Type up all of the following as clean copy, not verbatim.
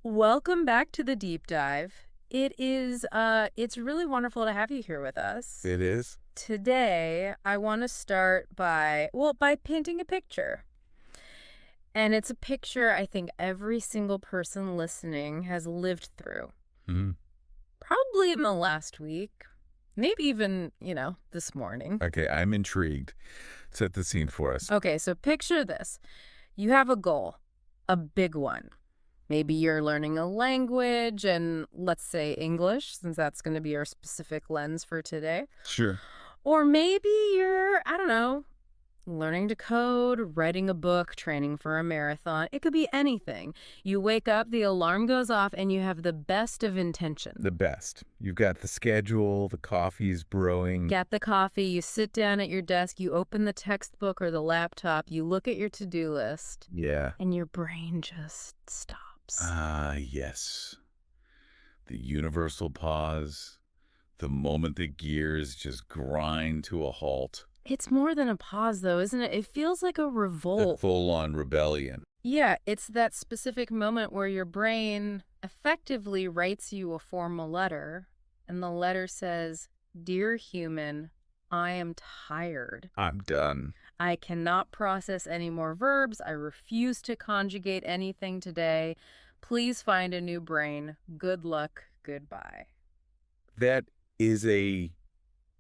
Welcome back to the deep dive. It's really wonderful to have you here with us. It is? Today, I want to start by painting a picture. And it's a picture I think every single person listening has lived through. Mm-hmm. Probably in the last week, maybe even, this morning. Okay, I'm intrigued. Set the scene for us. Okay, so picture this. You have a goal, a big one. Maybe you're learning a language, and let's say English, since that's going to be our specific lens for today. Sure. Or maybe you're, I don't know, learning to code, writing a book, training for a marathon. It could be anything. You wake up, the alarm goes off, and you have the best of intention. The best. You've got the schedule, the coffee's brewing. Get the coffee, you sit down at your desk, you open the textbook or the laptop, you look at your to-do list. Yeah. And your brain just stops. Yes. The universal pause. The moment the gears just grind to a halt. It's more than a pause, though, isn't it? It feels like a The revolt. full-on rebellion. Yeah, it's that specific moment where your brain effectively writes you a formal letter, and the letter says, "Dear human, I am tired. I'm done. I cannot process any more verbs. I refuse to conjugate anything today. Please find a new brain. Good luck. Goodbye." That is a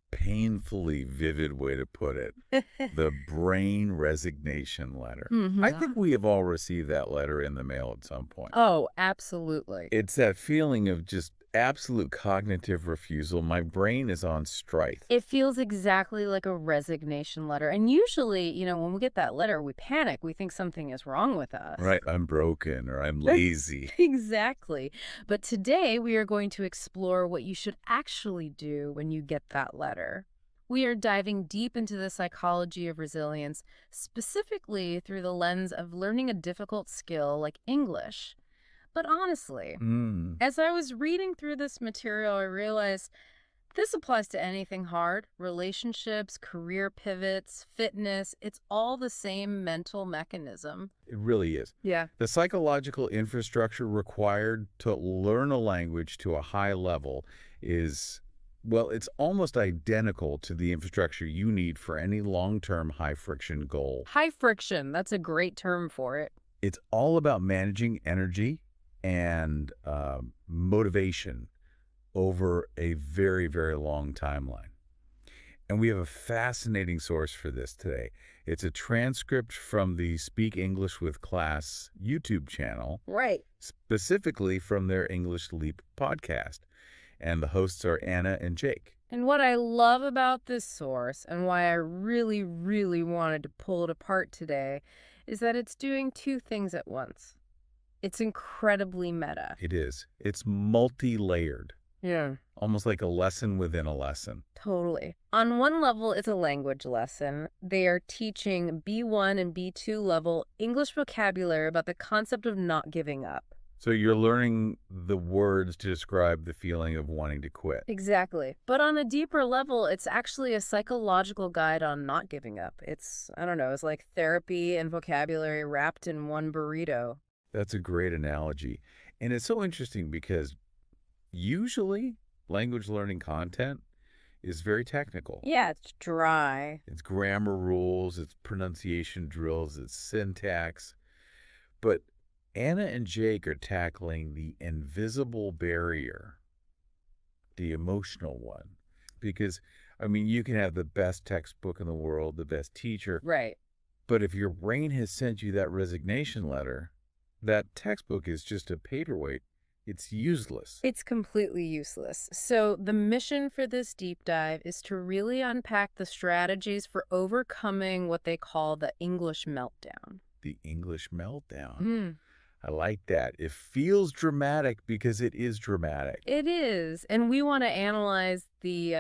painfully vivid way to put it. The brain resignation letter. Mhm. I think we have all received that letter in the mail at some point. Oh, absolutely. It's that feeling of just absolute cognitive refusal. My brain is on strike. It feels exactly like a resignation letter. And usually, when we get that letter, we panic. We think something is wrong with us. Right, I'm broken or I'm lazy. Exactly. But today we are going to explore what you should actually do when you get that letter. We are diving deep into the psychology of resilience, specifically through the lens of learning a difficult skill like English. But honestly, as I was reading through this material, I realized this applies to anything hard: relationships, career pivots, fitness. It's all the same mental mechanism. It really is. Yeah. The psychological infrastructure required to learn a language to a high level is, well, it's almost identical to the infrastructure you need for any long-term high-friction goal. High friction. That's a great term for it. It's all about managing energy and motivation over a very, very long timeline. And we have a fascinating source for this today. It's a transcript from the Speak English with Class YouTube channel, Right. specifically from their English Leap podcast. And the hosts are Anna and Jake. And what I love about this source, and why I really, really wanted to pull it apart today, is that it's doing two things at once. It's incredibly meta. It is. It's multi-layered, Yeah. almost like a lesson within a lesson. Totally. On one level, it's a language lesson. They are teaching B1 and B2 level English vocabulary about the concept of not giving up. So you're learning the words to describe the feeling of wanting to quit. Exactly. But on a deeper level, it's actually a psychological guide on not giving up. It's like therapy and vocabulary wrapped in one burrito. That's a great analogy. And it's so interesting because usually language learning content is very technical. Yeah, it's dry. It's grammar rules, it's pronunciation drills, it's syntax. But Anna and Jake are tackling the invisible barrier, the emotional one. Because, you can have the best textbook in the world, the best teacher. Right. But if your brain has sent you that resignation letter, that textbook is just a paperweight. It's useless. It's completely useless. So the mission for this deep dive is to really unpack the strategies for overcoming what they call the English meltdown. The English meltdown. I like that. It feels dramatic because it is dramatic. It is. And we want to analyze the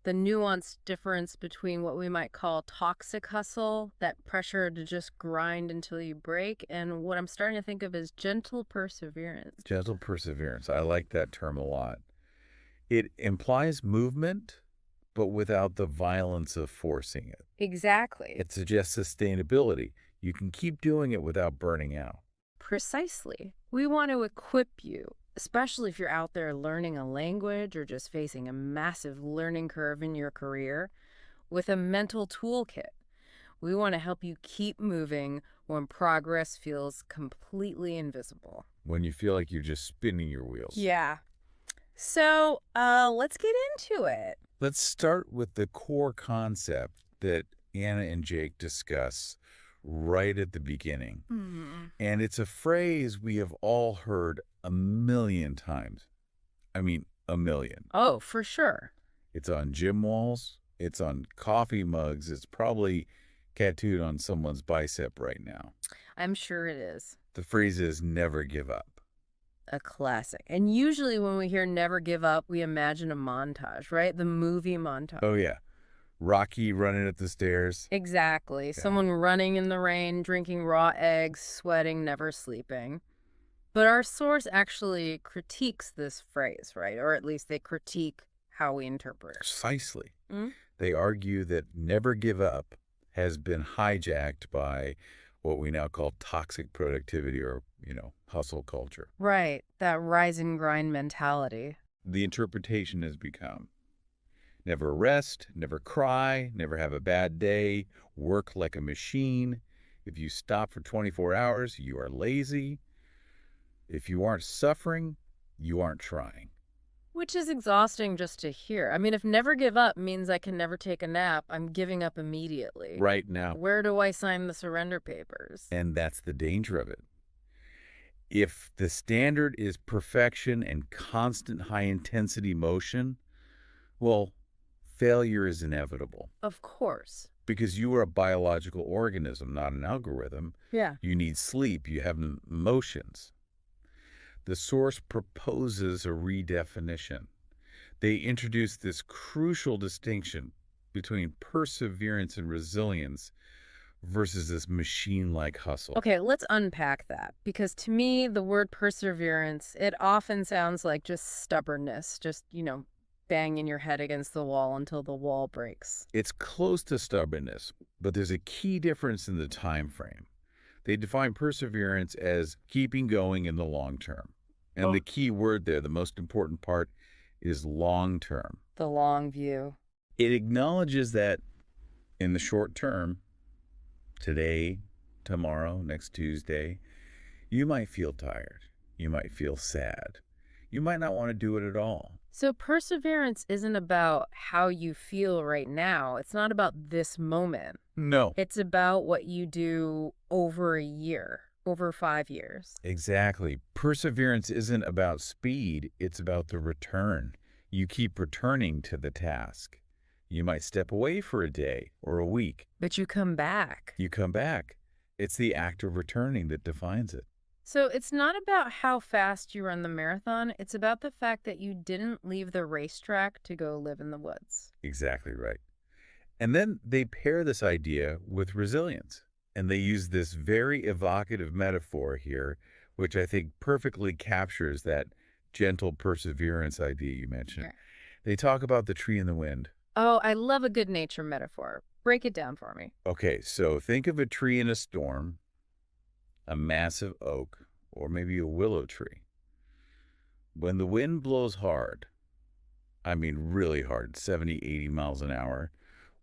nuanced difference between what we might call toxic hustle, that pressure to just grind until you break, and what I'm starting to think of as gentle perseverance. Gentle perseverance. I like that term a lot. It implies movement, but without the violence of forcing it. Exactly. It suggests sustainability. You can keep doing it without burning out. Precisely. We want to equip you, especially if you're out there learning a language or just facing a massive learning curve in your career, with a mental toolkit. We want to help you keep moving when progress feels completely invisible. When you feel like you're just spinning your wheels. Yeah. So, let's get into it. Let's start with the core concept that Anna and Jake discuss right at the beginning. And it's a phrase we have all heard a million times. I mean, a million. Oh, for sure. It's on gym walls. It's on coffee mugs. It's probably tattooed on someone's bicep right now. I'm sure it is. The phrase is never give up. A classic. And usually when we hear never give up, we imagine a montage, right? The movie montage. Oh, yeah. Rocky running up the stairs. Exactly. Yeah. Someone running in the rain, drinking raw eggs, sweating, never sleeping. But our source actually critiques this phrase, right? Or at least they critique how we interpret it. Precisely. Mm? They argue that never give up has been hijacked by what we now call toxic productivity or, hustle culture. Right. That rise and grind mentality. The interpretation has become never rest, never cry, never have a bad day, work like a machine. If you stop for 24 hours, you are lazy. If you aren't suffering, you aren't trying. Which is exhausting just to hear. I mean, if never give up means I can never take a nap, I'm giving up immediately. Right now. Where do I sign the surrender papers? And that's the danger of it. If the standard is perfection and constant high-intensity motion, well, failure is inevitable. Of course. Because you are a biological organism, not an algorithm. Yeah. You need sleep. You have emotions. The source proposes a redefinition. They introduce this crucial distinction between perseverance and resilience versus this machine-like hustle. Okay, let's unpack that. Because to me, the word perseverance, it often sounds like just stubbornness, just, banging your head against the wall until the wall breaks. It's close to stubbornness, but there's a key difference in the time frame. They define perseverance as keeping going in the long term. And the key word there, the most important part, is long term. The long view. It acknowledges that in the short term, today, tomorrow, next Tuesday, you might feel tired. You might feel sad. You might not want to do it at all. So perseverance isn't about how you feel right now. It's not about this moment. No. It's about what you do over a year, over 5 years. Exactly. Perseverance isn't about speed. It's about the return. You keep returning to the task. You might step away for a day or a week. But you come back. You come back. It's the act of returning that defines it. So it's not about how fast you run the marathon. It's about the fact that you didn't leave the racetrack to go live in the woods. Exactly right. And then they pair this idea with resilience. And they use this very evocative metaphor here, which I think perfectly captures that gentle perseverance idea you mentioned. Okay. They talk about the tree in the wind. Oh, I love a good nature metaphor. Break it down for me. Okay, so think of a tree in a storm, a massive oak, or maybe a willow tree. When the wind blows hard, I mean really hard, 70, 80 miles an hour,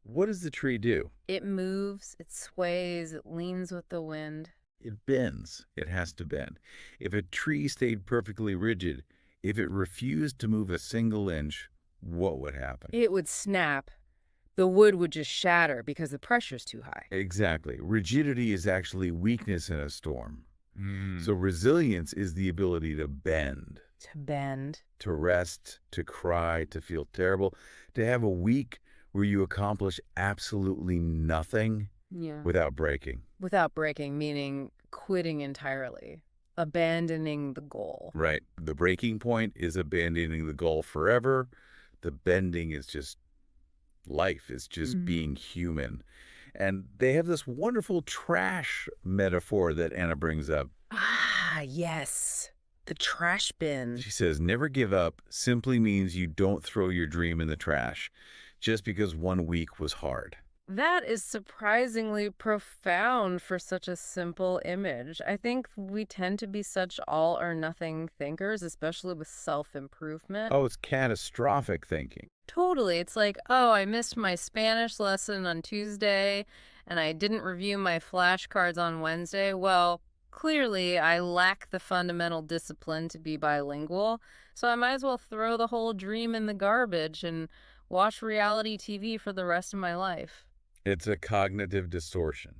what does the tree do? It moves, it sways, it leans with the wind. It bends. It has to bend. If a tree stayed perfectly rigid, if it refused to move a single inch, what would happen? It would snap. The wood would just shatter because the pressure's too high. Exactly. Rigidity is actually weakness in a storm. So resilience is the ability to bend. To bend. To rest, to cry, to feel terrible, to have a week where you accomplish absolutely nothing without breaking. Without breaking, meaning quitting entirely. Abandoning the goal. Right. The breaking point is abandoning the goal forever. The bending is just life. It's just being human. And they have this wonderful trash metaphor that Anna brings up. Ah, yes. The trash bin. She says, never give up simply means you don't throw your dream in the trash just because one week was hard. That is surprisingly profound for such a simple image. I think we tend to be such all or nothing thinkers, especially with self-improvement. Oh, it's catastrophic thinking. Totally. It's like, oh, I missed my Spanish lesson on Tuesday and I didn't review my flashcards on Wednesday. Well, clearly I lack the fundamental discipline to be bilingual, so I might as well throw the whole dream in the garbage and watch reality TV for the rest of my life. It's a cognitive distortion.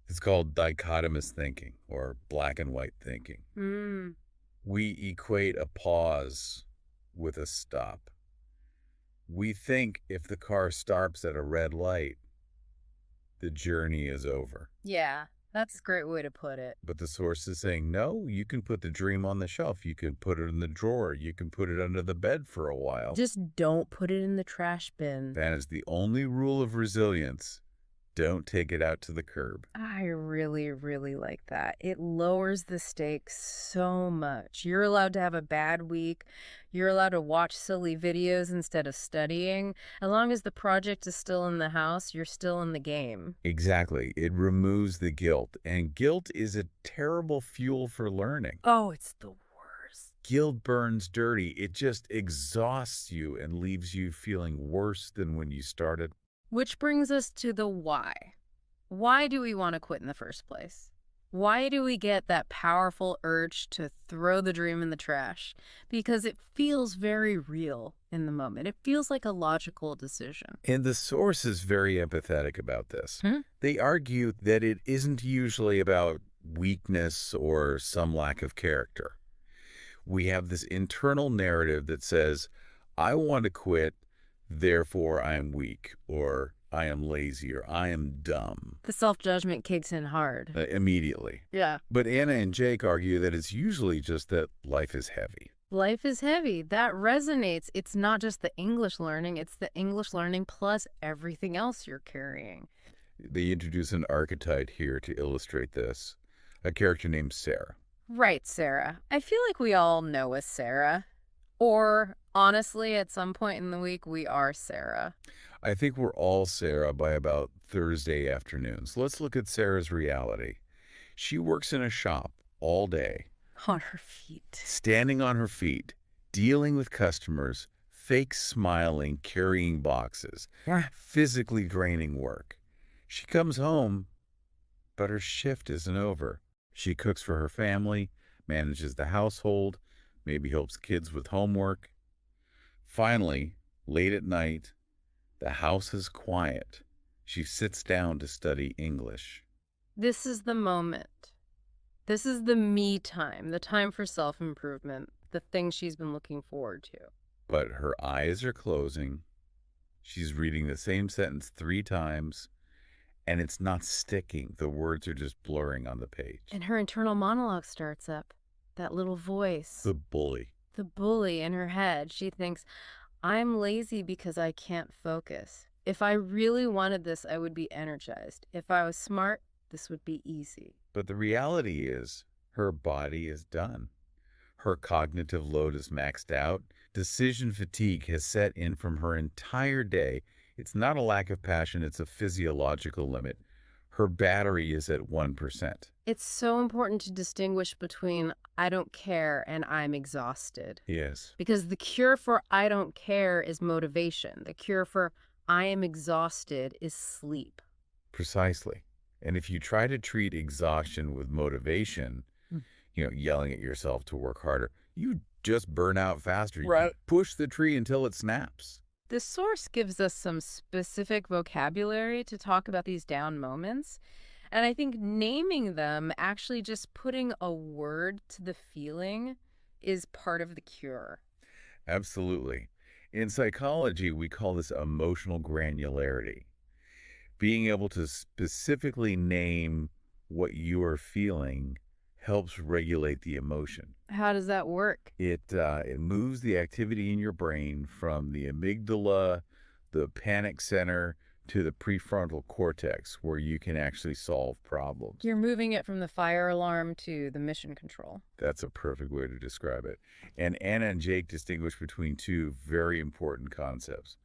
It's called dichotomous thinking or black and white thinking. Hmm. We equate a pause with a stop. We think if the car stops at a red light, the journey is over. Yeah, that's a great way to put it. But the source is saying, no, you can put the dream on the shelf. You can put it in the drawer. You can put it under the bed for a while. Just don't put it in the trash bin. That is the only rule of resilience. Don't take it out to the curb. I really, really like that. It lowers the stakes so much. You're allowed to have a bad week. You're allowed to watch silly videos instead of studying. As long as the project is still in the house, you're still in the game. Exactly. It removes the guilt. And guilt is a terrible fuel for learning. Oh, it's the worst. Guilt burns dirty. It just exhausts you and leaves you feeling worse than when you started. Which brings us to the why. Why do we want to quit in the first place? Why do we get that powerful urge to throw the dream in the trash? Because it feels very real in the moment. It feels like a logical decision. And the source is very empathetic about this. Hmm? They argue that it isn't usually about weakness or some lack of character. We have this internal narrative that says, I want to quit, therefore I am weak, or I am lazy, or I am dumb. The self-judgment kicks in hard. Immediately. Yeah. But Anna and Jake argue that it's usually just that life is heavy. Life is heavy. That resonates. It's not just the English learning, it's the English learning plus everything else you're carrying. They introduce an archetype here to illustrate this, a character named Sarah. Right, Sarah. I feel like we all know a Sarah. Or, honestly, at some point in the week, we are Sarah. I think we're all Sarah by about Thursday afternoons. Let's look at Sarah's reality. She works in a shop all day, On her feet. standing on her feet, dealing with customers, fake smiling, carrying boxes, Yeah. physically draining work. She comes home, but her shift isn't over. She cooks for her family, manages the household, maybe helps kids with homework. Finally, late at night, the house is quiet. She sits down to study English. This is the moment. This is the me time, the time for self-improvement, the thing she's been looking forward to. But her eyes are closing. She's reading the same sentence 3 times, and it's not sticking. The words are just blurring on the page. And her internal monologue starts up. That little voice. The bully. The bully in her head. She thinks, I'm lazy because I can't focus. If I really wanted this, I would be energized. If I was smart, this would be easy. But the reality is, her body is done. Her cognitive load is maxed out. Decision fatigue has set in from her entire day. It's not a lack of passion, it's a physiological limit. Her battery is at 1%. It's so important to distinguish between I don't care and I'm exhausted. Yes. Because the cure for I don't care is motivation. The cure for I am exhausted is sleep. Precisely. And if you try to treat exhaustion with motivation, yelling at yourself to work harder, you just burn out faster. Right. You push the tree until it snaps. The source gives us some specific vocabulary to talk about these down moments. And I think naming them, actually just putting a word to the feeling, is part of the cure. Absolutely. In psychology, we call this emotional granularity. Being able to specifically name what you are feeling helps regulate the emotion. How does that work? It moves the activity in your brain from the amygdala, the panic center, to the prefrontal cortex, where you can actually solve problems. You're moving it from the fire alarm to the mission control. That's a perfect way to describe it. And Anna and Jake distinguish between two very important concepts: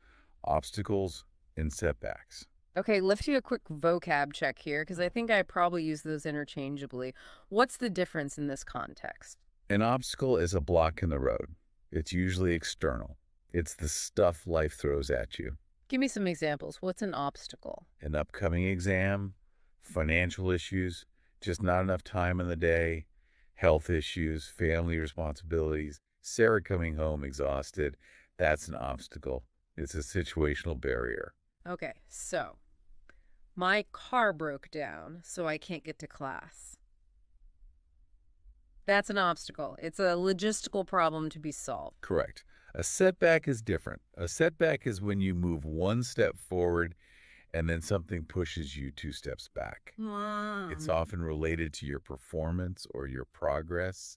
obstacles and setbacks. Okay, let's do a quick vocab check here because I think I probably use those interchangeably. What's the difference in this context? An obstacle is a block in the road. It's usually external. It's the stuff life throws at you. Give me some examples. What's an obstacle? An upcoming exam, financial issues, just not enough time in the day, health issues, family responsibilities, Sarah coming home exhausted. That's an obstacle. It's a situational barrier. Okay, so my car broke down, so I can't get to class. That's an obstacle. It's a logistical problem to be solved. Correct. A setback is different. A setback is when you move one step forward and then something pushes you two steps back. It's often related to your performance or your progress.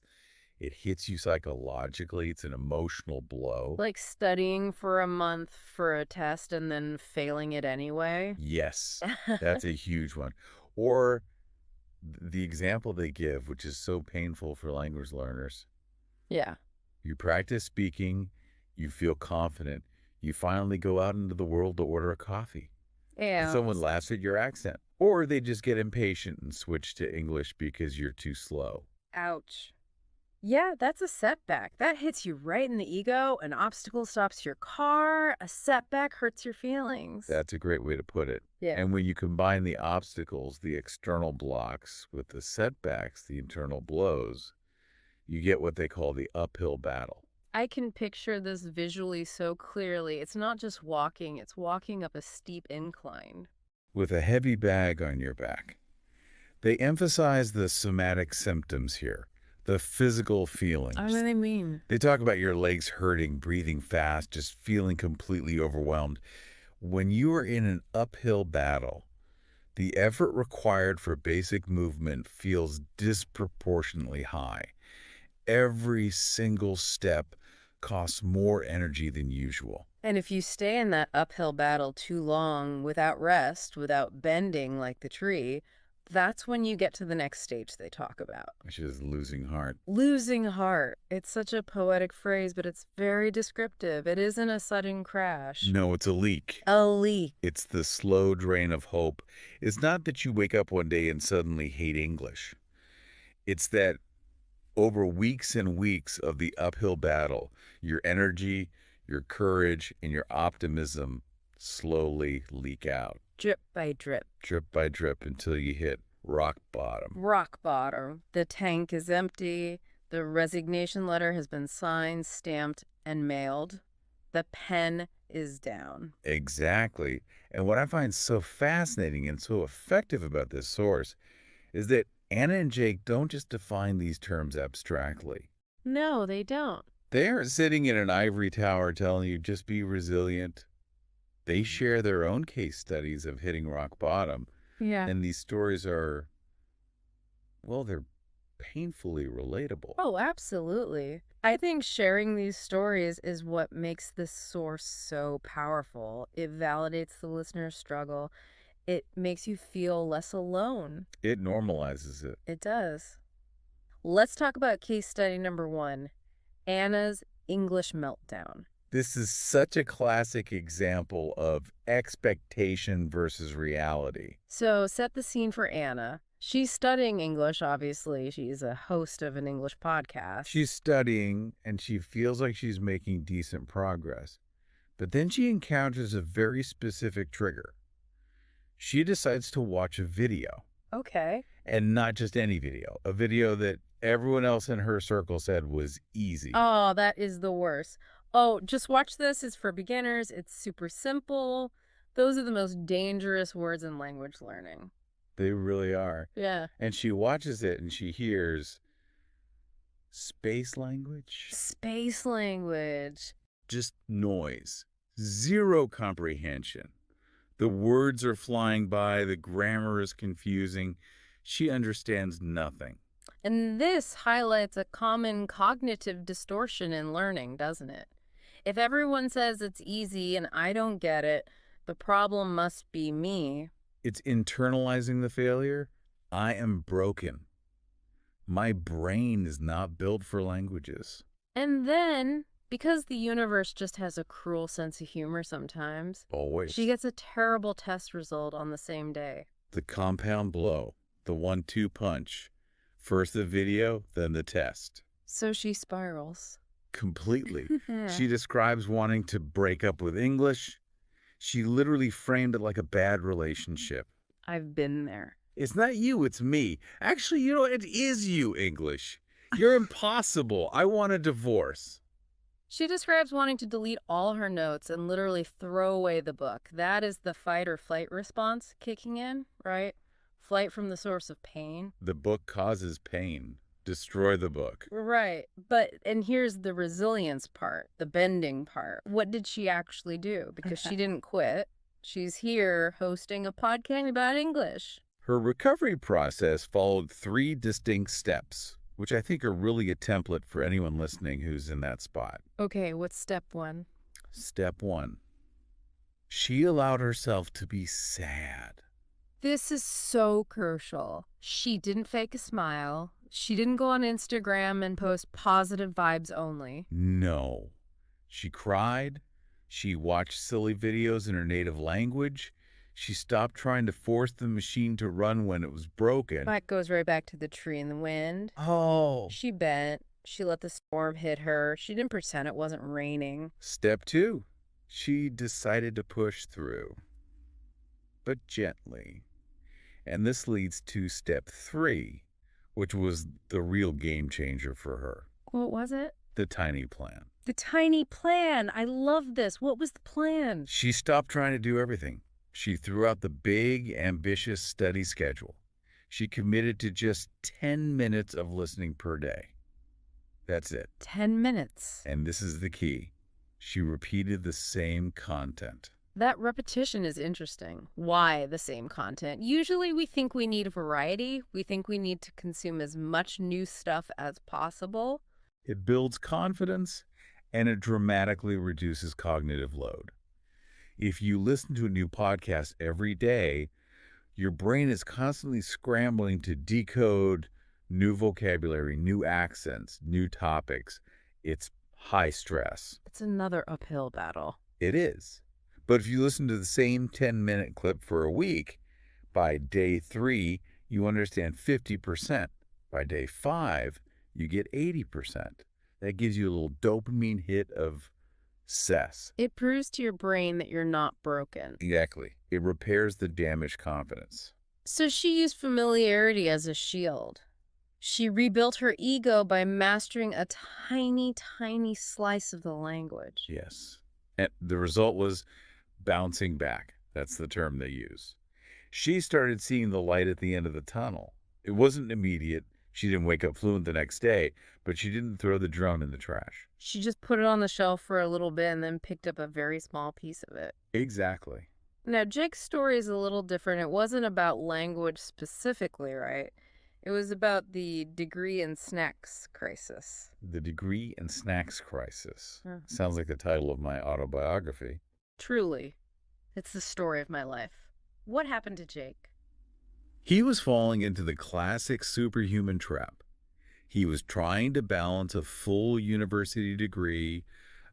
It hits you psychologically. It's an emotional blow. Like studying for a month for a test and then failing it anyway. Yes, that's a huge one. Or the example they give, which is so painful for language learners. Yeah. You practice speaking, you feel confident, you finally go out into the world to order a coffee. And Yeah. someone laughs at your accent. Or they just get impatient and switch to English because you're too slow. Ouch. Yeah, that's a setback. That hits you right in the ego. An obstacle stops your car. A setback hurts your feelings. That's a great way to put it. Yeah. And when you combine the obstacles, the external blocks, with the setbacks, the internal blows, you get what they call the uphill battle. I can picture this visually so clearly. It's not just walking, it's walking up a steep incline. With a heavy bag on your back. They emphasize the somatic symptoms here, the physical feelings. What do they mean? They talk about your legs hurting, breathing fast, just feeling completely overwhelmed. When you are in an uphill battle, the effort required for basic movement feels disproportionately high. Every single step costs more energy than usual. And if you stay in that uphill battle too long without rest, without bending like the tree, that's when you get to the next stage they talk about. Which is losing heart. Losing heart. It's such a poetic phrase, but it's very descriptive. It isn't a sudden crash. No, it's a leak. A leak. It's the slow drain of hope. It's not that you wake up one day and suddenly hate English. It's that over weeks and weeks of the uphill battle, your energy, your courage, and your optimism slowly leak out. Drip by drip. Drip by drip until you hit rock bottom. Rock bottom. The tank is empty. The resignation letter has been signed, stamped, and mailed. The pen is down. Exactly. And what I find so fascinating and so effective about this source is that Anna and Jake don't just define these terms abstractly. No, they don't. They aren't sitting in an ivory tower telling you just be resilient. They share their own case studies of hitting rock bottom. Yeah. And these stories are, well, they're painfully relatable. Oh, absolutely. I think sharing these stories is what makes this source so powerful. It validates the listener's struggle. It makes you feel less alone. It normalizes it. It does. Let's talk about case study number 1, Anna's English meltdown. This is such a classic example of expectation versus reality. So set the scene for Anna. She's studying English, obviously. She's a host of an English podcast. She's studying and she feels like she's making decent progress. But then she encounters a very specific trigger. She decides to watch a video. Okay. And not just any video, a video that everyone else in her circle said was easy. Oh, that is the worst. Oh, just watch this. It's for beginners. It's super simple. Those are the most dangerous words in language learning. They really are. Yeah. And she watches it and she hears space language. Space language. Just noise. Zero comprehension. The words are flying by. The grammar is confusing. She understands nothing. And this highlights a common cognitive distortion in learning, doesn't it? If everyone says it's easy and I don't get it, the problem must be me. It's internalizing the failure. I am broken. My brain is not built for languages. And then Because the universe just has a cruel sense of humor sometimes. She Always. gets a terrible test result on the same day. The compound blow, the 1-2 punch. First the video, then the test. So she spirals. Completely. She describes wanting to break up with English. She literally framed it like a bad relationship. I've been there. It's not you, it's me. Actually, it is you, English. You're impossible. I want a divorce. She describes wanting to delete all her notes and literally throw away the book. That is the fight or flight response kicking in, right? Flight from the source of pain. The book causes pain. Destroy the book. Right. And here's the resilience part, the bending part. What did she actually do? Because she didn't quit. She's here hosting a podcast about English. Her recovery process followed 3 distinct steps, which I think are really a template for anyone listening who's in that spot. Okay, what's step 1? Step 1. She allowed herself to be sad. This is so crucial. She didn't fake a smile. She didn't go on Instagram and post positive vibes only. No. She cried. She watched silly videos in her native language. She stopped trying to force the machine to run when it was broken. That goes right back to the tree in the wind. Oh. She bent. She let the storm hit her. She didn't pretend it wasn't raining. Step 2. She decided to push through, but gently. And this leads to step 3, which was the real game changer for her. What was it? The tiny plan. The tiny plan. I love this. What was the plan? She stopped trying to do everything. She threw out the big, ambitious study schedule. She committed to just 10 minutes of listening per day. That's it. 10 minutes. And this is the key. She repeated the same content. That repetition is interesting. Why the same content? Usually we think we need variety. We think we need to consume as much new stuff as possible. It builds confidence, and it dramatically reduces cognitive load. If you listen to a new podcast every day, your brain is constantly scrambling to decode new vocabulary, new accents, new topics. It's high stress. It's another uphill battle. It is. But if you listen to the same 10-minute clip for a week, by day 3, you understand 50%. By day 5, you get 80%. That gives you a little dopamine hit of cess. It proves to your brain that you're not broken. Exactly. It repairs the damaged confidence. So she used familiarity as a shield. She rebuilt her ego by mastering a tiny, tiny slice of the language. Yes. And the result was bouncing back. That's the term they use. She started seeing the light at the end of the tunnel. It wasn't immediate. She didn't wake up fluent the next day, but she didn't throw the drone in the trash. She just put it on the shelf for a little bit and then picked up a very small piece of it. Exactly. Now, Jake's story is a little different. It wasn't about language specifically, right? It was about the degree and snacks crisis. The degree and snacks crisis. Huh. Sounds like the title of my autobiography. Truly, it's the story of my life. What happened to Jake? He was falling into the classic superhuman trap. He was trying to balance a full university degree,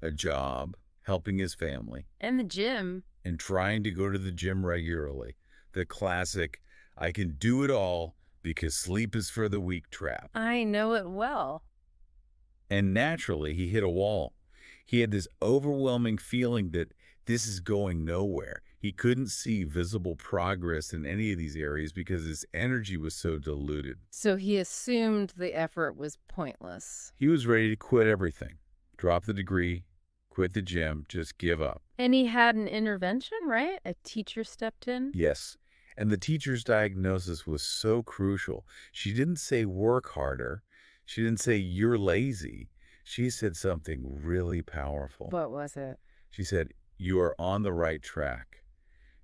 a job, helping his family, And the gym. and trying to go to the gym regularly. The classic, I can do it all because sleep is for the weak trap. I know it well. And naturally, he hit a wall. He had this overwhelming feeling that this is going nowhere. He couldn't see visible progress in any of these areas because his energy was so diluted. So he assumed the effort was pointless. He was ready to quit everything, drop the degree, quit the gym, just give up. And he had an intervention, right? A teacher stepped in. Yes, and the teacher's diagnosis was so crucial. She didn't say work harder. She didn't say you're lazy. She said something really powerful. What was it? She said, you are on the right track.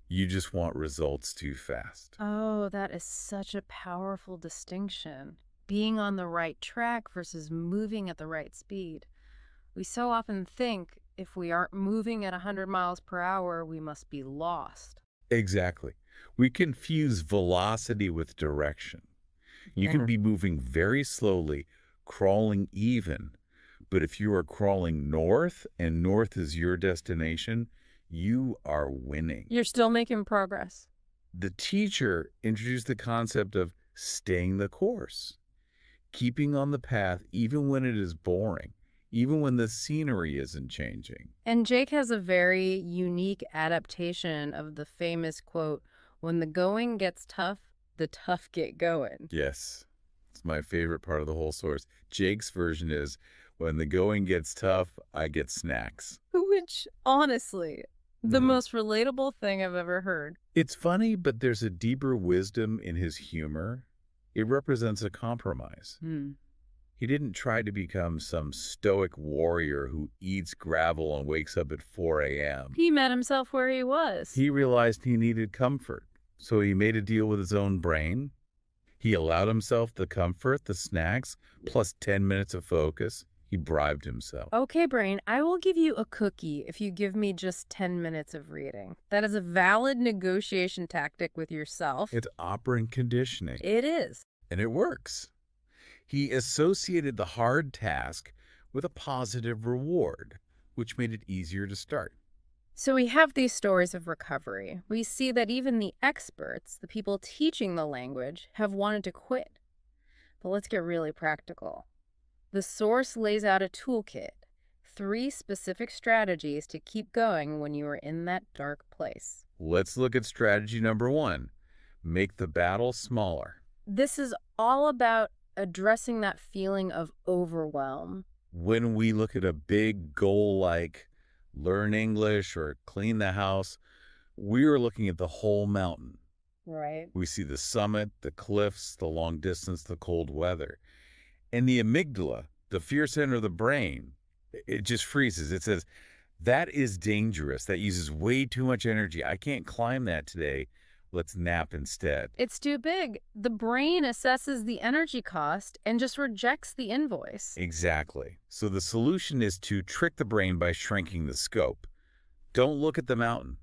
You just want results too fast. Oh, that is such a powerful distinction. Being on the right track versus moving at the right speed. We so often think if we aren't moving at 100 miles per hour, we must be lost. Exactly. We confuse velocity with direction. You can be moving very slowly, crawling even, But if you are crawling north and north is your destination, you are winning. You're still making progress. The teacher introduced the concept of staying the course, keeping on the path even when it is boring, even when the scenery isn't changing. And Jake has a very unique adaptation of the famous quote, "When the going gets tough, the tough get going." Yes, it's my favorite part of the whole source. Jake's version is, when the going gets tough, I get snacks. Which, honestly, the Mhm. most relatable thing I've ever heard. It's funny, but there's a deeper wisdom in his humor. It represents a compromise. Hmm. He didn't try to become some stoic warrior who eats gravel and wakes up at 4 a.m. He met himself where he was. He realized he needed comfort, so he made a deal with his own brain. He allowed himself the comfort, the snacks, plus 10 minutes of focus. He bribed himself. Okay, brain, I will give you a cookie if you give me just 10 minutes of reading. That is a valid negotiation tactic with yourself. It's operant conditioning, It is. and it works. He associated the hard task with a positive reward, which made it easier to start. So we have these stories of recovery. We see that even the experts, the people teaching the language, have wanted to quit. But let's get really practical. The source lays out a toolkit, 3 specific strategies to keep going when you are in that dark place. Let's look at strategy number 1. Make the battle smaller. This is all about addressing that feeling of overwhelm. When we look at a big goal like learn English or clean the house, we are looking at the whole mountain. Right. We see the summit, the cliffs, the long distance, the cold weather. And the amygdala, the fear center of the brain, it just freezes. It says, that is dangerous. That uses way too much energy. I can't climb that today. Let's nap instead. It's too big. The brain assesses the energy cost and just rejects the invoice. Exactly. So the solution is to trick the brain by shrinking the scope. Don't look at the mountain.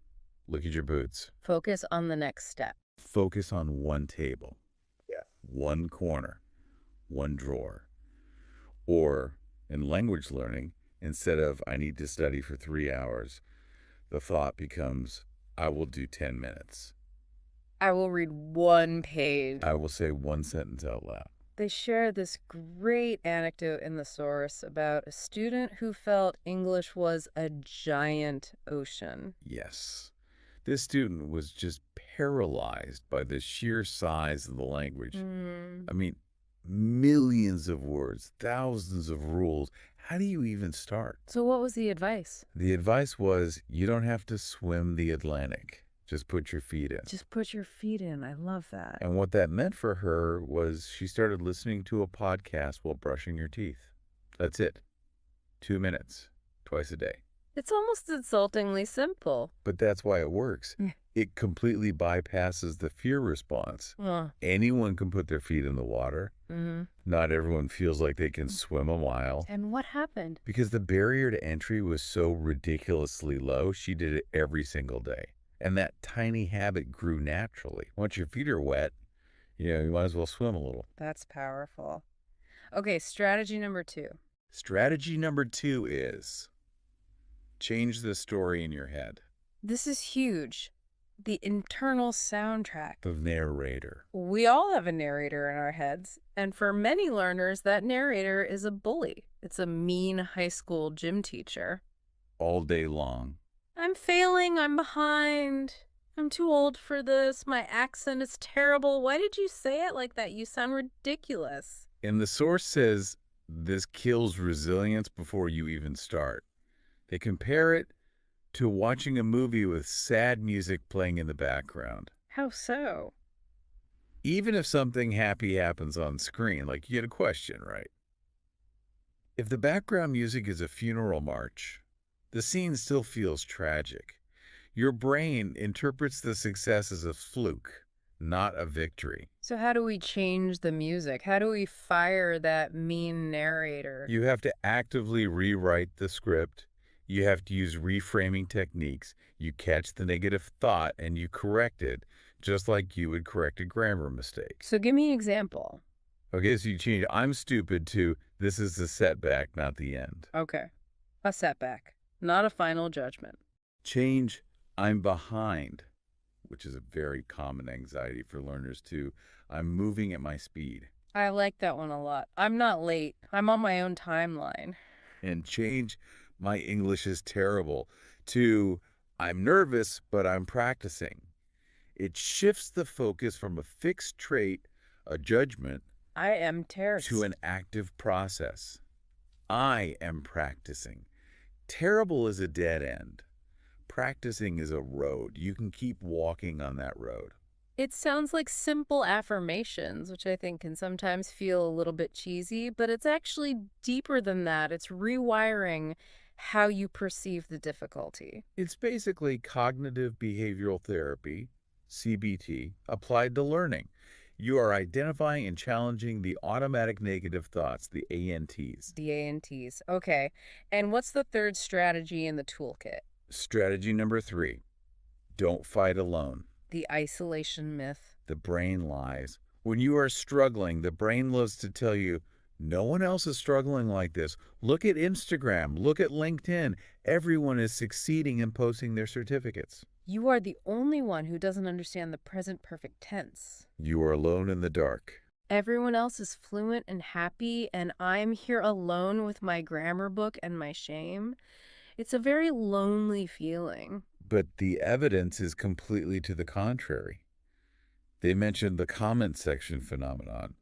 Look at your boots. Focus on the next step. Focus on one table. Yeah. One corner. One drawer. Or in language learning, instead of I need to study for 3 hours, the thought becomes I will do 10 minutes. I will read 1 page. I will say one sentence out loud. They share this great anecdote in the source about a student who felt English was a giant ocean. Yes. This student was just paralyzed by the sheer size of the language. I mean, millions of words, thousands of rules. How do you even start? So what was the advice? The advice was you don't have to swim the Atlantic. Just put your feet in. Just put your feet in. I love that. And what that meant for her was she started listening to a podcast while brushing her teeth. That's it. 2 minutes, twice a day. It's almost insultingly simple. But that's why it works. Yeah. It completely bypasses the fear response. Anyone can put their feet in the water. Not everyone feels like they can swim a mile. And what happened? Because the barrier to entry was so ridiculously low, she did it every single day. And that tiny habit grew naturally. Once your feet are wet, you might as well swim a little. That's powerful. Okay, strategy number 2. Strategy number 2 is change the story in your head. This is huge. The internal soundtrack. The narrator. We all have a narrator in our heads, and for many learners, that narrator is a bully. It's a mean high school gym teacher. All day long. I'm failing, I'm behind, I'm too old for this, my accent is terrible. Why did you say it like that? You sound ridiculous. And the source says this kills resilience before you even start. They compare it to watching a movie with sad music playing in the background. How so? Even if something happy happens on screen, like you get a question, right? If the background music is a funeral march, the scene still feels tragic. Your brain interprets the success as a fluke, not a victory. So how do we change the music? How do we fire that mean narrator? You have to actively rewrite the script. You have to use reframing techniques. You catch the negative thought and you correct it, just like you would correct a grammar mistake. So give me an example. Okay, so you change "I'm stupid" to "This is a setback, not the end." Okay. A setback, not a final judgment. Change "I'm behind," which is a very common anxiety for learners too. "I'm moving at my speed." I like that one a lot. I'm not late. I'm on my own timeline. And change "My English is terrible" to "I'm nervous, but I'm practicing." It shifts the focus from a fixed trait, a judgment, I am to terse. an active process. I am practicing. Terrible is a dead end. Practicing is a road. You can keep walking on that road. It sounds like simple affirmations, which I think can sometimes feel a little bit cheesy, but it's actually deeper than that. It's rewiring how you perceive the difficulty. It's basically cognitive behavioral therapy, CBT, applied to learning. You are identifying and challenging the automatic negative thoughts, the ANTs. The ANTs. Okay. And what's the third strategy in the toolkit? Strategy number 3, don't fight alone. The isolation myth. The brain lies. When you are struggling, the brain loves to tell you, no one else is struggling like this. Look at Instagram. Look at LinkedIn. Everyone is succeeding and posting their certificates. You are the only one who doesn't understand the present perfect tense. You are alone in the dark. Everyone else is fluent and happy, and I'm here alone with my grammar book and my shame. It's a very lonely feeling. But the evidence is completely to the contrary. They mentioned the comment section phenomenon.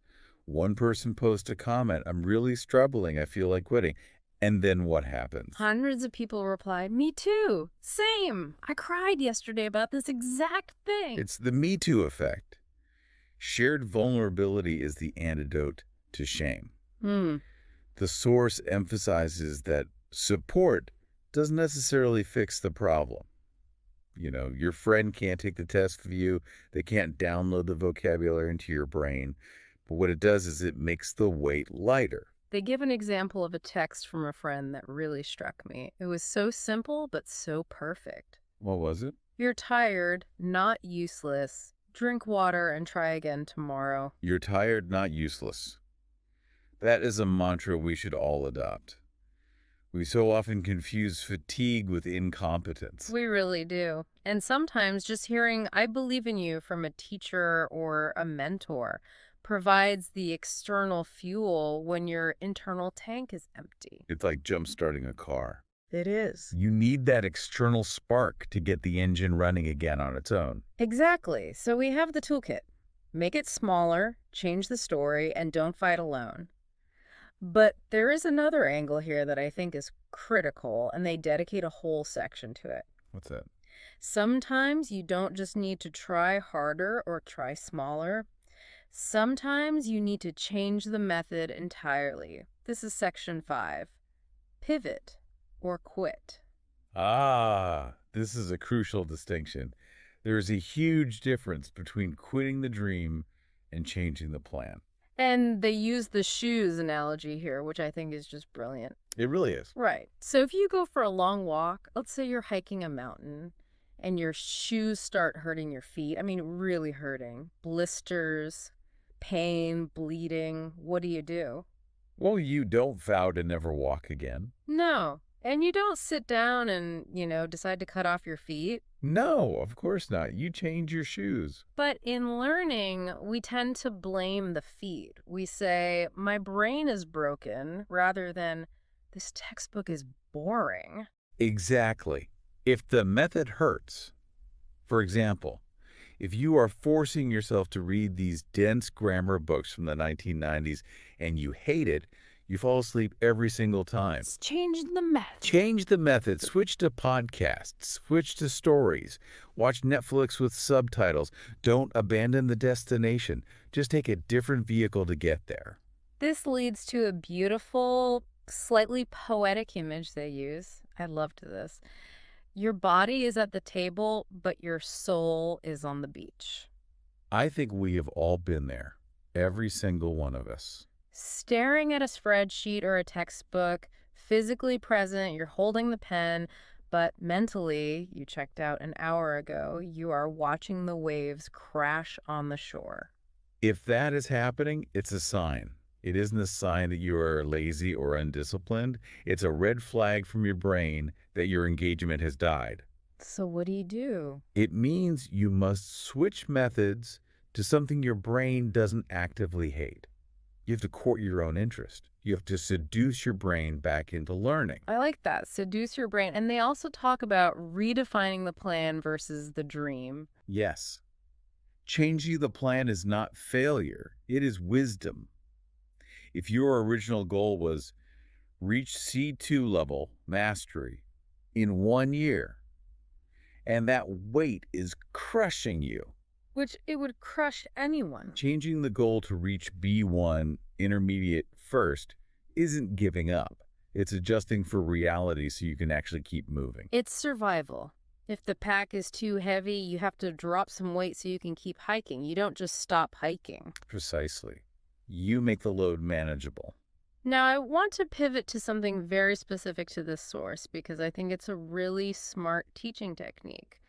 One person posts a comment, "I'm really struggling. I feel like quitting." And then what happens? Hundreds of people replied, "Me too. Same. I cried yesterday about this exact thing." It's the Me Too effect. Shared vulnerability is the antidote to shame. Hmm. The source emphasizes that support doesn't necessarily fix the problem. Your friend can't take the test for you. They can't download the vocabulary into your brain. But what it does is it makes the weight lighter. They give an example of a text from a friend that really struck me. It was so simple, but so perfect. What was it? You're tired, not useless. Drink water and try again tomorrow. You're tired, not useless. That is a mantra we should all adopt. We so often confuse fatigue with incompetence. We really do. And sometimes just hearing, "I believe in you" from a teacher or a mentor provides the external fuel when your internal tank is empty. It's like jump-starting a car. It is. You need that external spark to get the engine running again on its own. Exactly. So we have the toolkit. Make it smaller, change the story, and don't fight alone. But there is another angle here that I think is critical, and they dedicate a whole section to it. What's that? Sometimes you don't just need to try harder or try smaller. Sometimes you need to change the method entirely. This is section 5. Pivot or quit. This is a crucial distinction. There is a huge difference between quitting the dream and changing the plan. And they use the shoes analogy here, which I think is just brilliant. It really is. Right. So if you go for a long walk, let's say you're hiking a mountain and your shoes start hurting your feet. I mean, really hurting. Blisters, pain, bleeding. What do? Well, you don't vow to never walk again. No. And you don't sit down and, decide to cut off your feet. No, of course not. You change your shoes. But in learning, we tend to blame the feet. We say, "My brain is broken," rather than, "This textbook is boring." Exactly. If the method hurts, for example, if you are forcing yourself to read these dense grammar books from the 1990s and you hate it, you fall asleep every single time. It's changed the method. Change the method. Switch to podcasts. Switch to stories. Watch Netflix with subtitles. Don't abandon the destination. Just take a different vehicle to get there. This leads to a beautiful, slightly poetic image they use. I loved this. Your body is at the table, but your soul is on the beach. I think we have all been there. Every single one of us. Staring at a spreadsheet or a textbook, physically present, you're holding the pen, but mentally, you checked out an hour ago, you are watching the waves crash on the shore. If that is happening, it's a sign. It isn't a sign that you are lazy or undisciplined. It's a red flag from your brain that your engagement has died. So what do you do? It means you must switch methods to something your brain doesn't actively hate. You have to court your own interest. You have to seduce your brain back into learning. I like that. Seduce your brain. And they also talk about redefining the plan versus the dream. Yes, changing the plan is not failure, it is wisdom. If your original goal was reach C2 level mastery in 1 year, and that weight is crushing you, Which it would crush anyone. changing the goal to reach B1 intermediate first isn't giving up. It's adjusting for reality so you can actually keep moving. It's survival. If the pack is too heavy, you have to drop some weight so you can keep hiking. You don't just stop hiking. Precisely. You make the load manageable. Now, I want to pivot to something very specific to this source because I think it's a really smart teaching technique.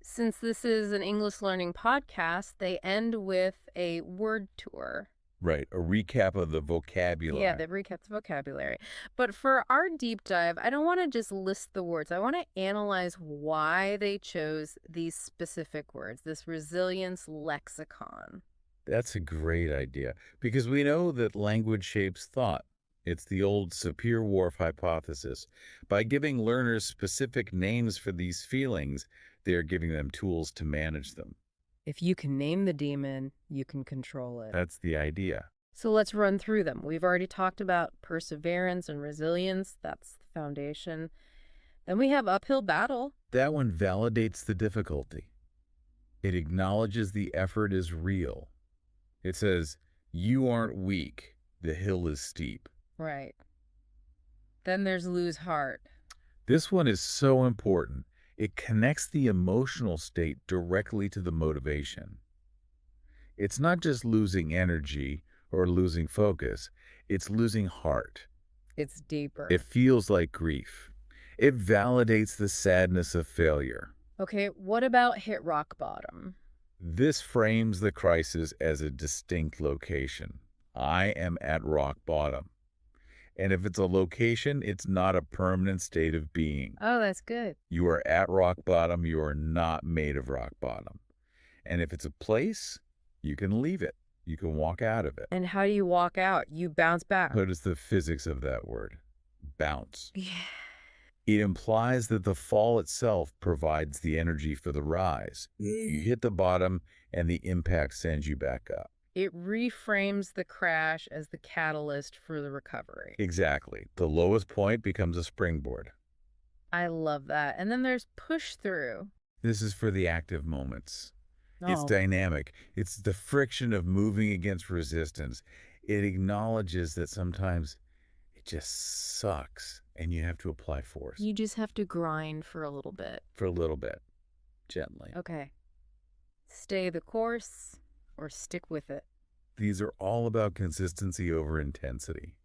Since this is an English learning podcast, they end with a word tour. Right, a recap of the vocabulary. Yeah, they recap the vocabulary. But for our deep dive, I don't want to just list the words. I want to analyze why they chose these specific words, this resilience lexicon. That's a great idea because we know that language shapes thought. It's the old Sapir-Whorf hypothesis. By giving learners specific names for these feelings, they are giving them tools to manage them. If you can name the demon, you can control it. That's the idea. So let's run through them. We've already talked about perseverance and resilience. That's the foundation. Then we have uphill battle. That one validates the difficulty. It acknowledges the effort is real. It says, you aren't weak. The hill is steep. Right. Then there's lose heart. This one is so important. It connects the emotional state directly to the motivation. It's not just losing energy or losing focus. It's losing heart. It's deeper. It feels like grief. It validates the sadness of failure. Okay, what about hit rock bottom? This frames the crisis as a distinct location. I am at rock bottom. And if it's a location, it's not a permanent state of being. Oh, that's good. You are at rock bottom. You are not made of rock bottom. And if it's a place, you can leave it. You can walk out of it. And how do you walk out? You bounce back. What is the physics of that word? Bounce. Yeah. It implies that the fall itself provides the energy for the rise. You hit the bottom and the impact sends you back up. It reframes the crash as the catalyst for the recovery. Exactly. The lowest point becomes a springboard. I love that. And then there's push through. This is for the active moments. It's Oh, dynamic. It's the friction of moving against resistance. It acknowledges that sometimes it just sucks and you have to apply force you just have to grind for a little bit. for a little bit, gently. Okay. Stay the course or stick with it. These are all about consistency over intensity.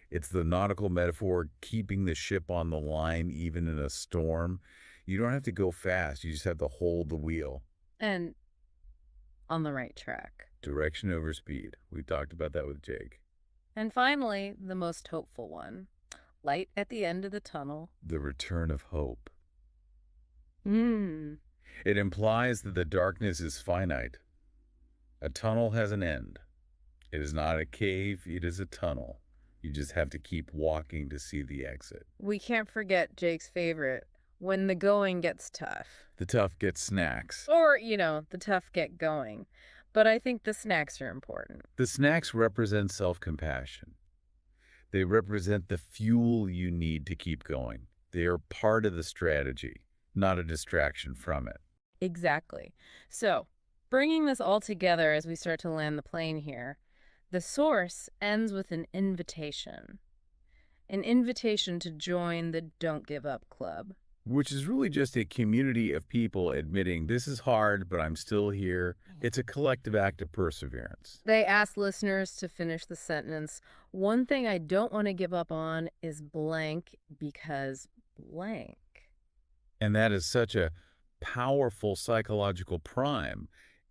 It's the nautical metaphor, keeping the ship on the line even in a storm. You don't have to go fast. You just have to hold the wheel. And on the right track. Direction over speed. We talked about that with Jake. And finally, the most hopeful one. Light at the end of the tunnel. The return of hope. Mmm. It implies that the darkness is finite. A tunnel has an end. It is not a cave, it is a tunnel. You just have to keep walking to see the exit. We can't forget Jake's favorite. When the going gets tough. The tough get snacks. Or, the tough get going. But I think the snacks are important. The snacks represent self-compassion. They represent the fuel you need to keep going. They are part of the strategy, not a distraction from it. Exactly. So, bringing this all together as we start to land the plane here, the source ends with an invitation. An invitation to join the Don't Give Up Club. Which is really just a community of people admitting this is hard, but I'm still here. It's a collective act of perseverance. They ask listeners to finish the sentence, one thing I don't want to give up on is blank because blank. And that is such a powerful psychological prime.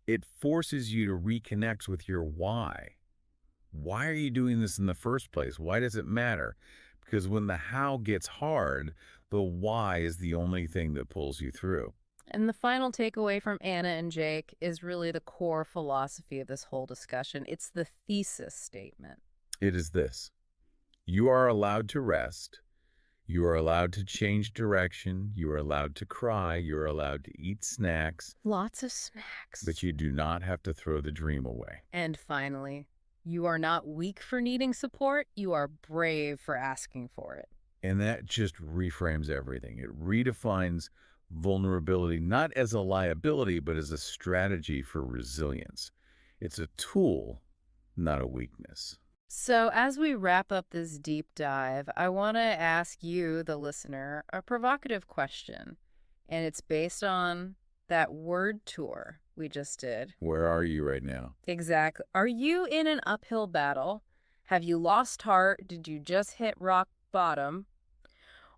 It forces you to reconnect with your why. Why are you doing this in the first place? Why does it matter? Because when the how gets hard, the why is the only thing that pulls you through. And the final takeaway from Anna and Jake is really the core philosophy of this whole discussion. It's the thesis statement. It is this: you are allowed to rest. You are allowed to change direction. You are allowed to cry. You are allowed to eat snacks, Lots of but snacks. you do not have to throw the dream away. And finally, you are not weak for needing support. You are brave for asking for it. And that just reframes everything. It redefines vulnerability not as a liability, but as a strategy for resilience. It's a tool, not a weakness. So, as we wrap up this deep dive, I want to ask you, the listener, a provocative question. And it's based on that word tour we just did. Where are you right now? Exactly. Are you in an uphill battle? Have you lost heart? Did you just hit rock bottom?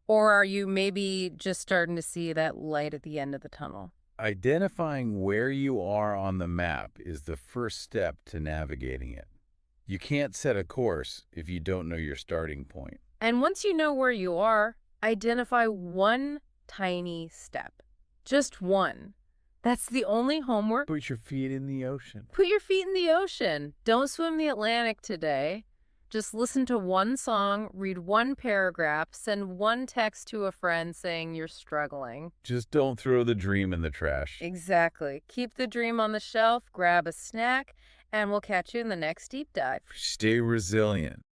Or are you maybe just starting to see that light at the end of the tunnel? Identifying where you are on the map is the first step to navigating it. You can't set a course if you don't know your starting point. And once you know where you are, identify one tiny step. Just one. That's the only homework. Put your feet in the ocean. Put your feet in the ocean. Don't swim the Atlantic today. Just listen to one song, read one paragraph, send one text to a friend saying you're struggling. Just don't throw the dream in the trash. Exactly. Keep the dream on the shelf, grab a snack, and we'll catch you in the next deep dive. Stay resilient.